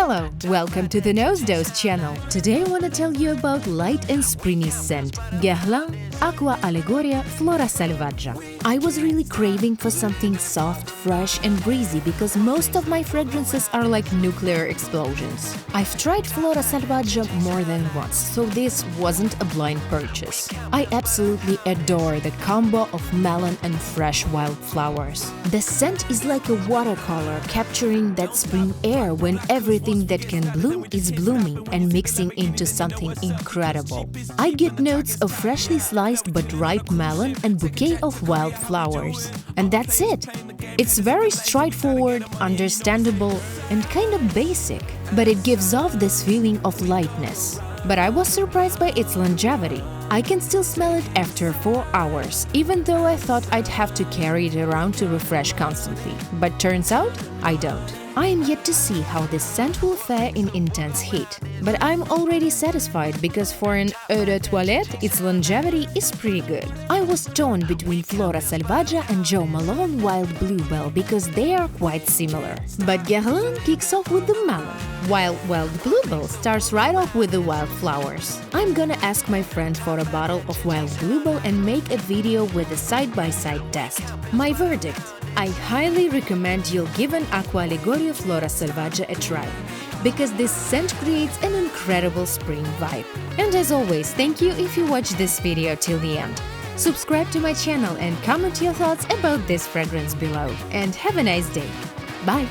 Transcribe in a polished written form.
Hello, welcome to the Nose Dose channel. Today I want to tell you about light and springy scent, Guerlain Aqua Allegoria Flora Salvaggia. I was really craving for something soft, fresh and breezy because most of my fragrances are like nuclear explosions. I've tried Flora Salvaggia more than once, so this wasn't a blind purchase. I absolutely adore the combo of melon and fresh wildflowers. The scent is like a watercolor capturing that spring air when everything that can bloom is blooming and mixing into something incredible. I get notes of freshly sliced but ripe melon and bouquet of wildflowers. And that's it. It's very straightforward, understandable, and kind of basic, but it gives off this feeling of lightness. But I was surprised by its longevity. I can still smell it after 4 hours, even though I thought I'd have to carry it around to refresh constantly. But turns out, I don't. I am yet to see how this scent will fare in intense heat. But I'm already satisfied because for an eau de toilette, its longevity is pretty good. I was torn between Flora Salvaggia and Jo Malone Wild Bluebell because they are quite similar. But Guerlain kicks off with the melon, while Wild Bluebell starts right off with the wildflowers. I'm gonna ask my friend for a bottle of Wild Bluebell and make a video with a side-by-side test. My verdict: I highly recommend you'll give an Aqua Allegoria Flora Salvaggia a try, because this scent creates an incredible spring vibe. And as always, thank you if you watched this video till the end. Subscribe to my channel and comment your thoughts about this fragrance below. And have a nice day. Bye!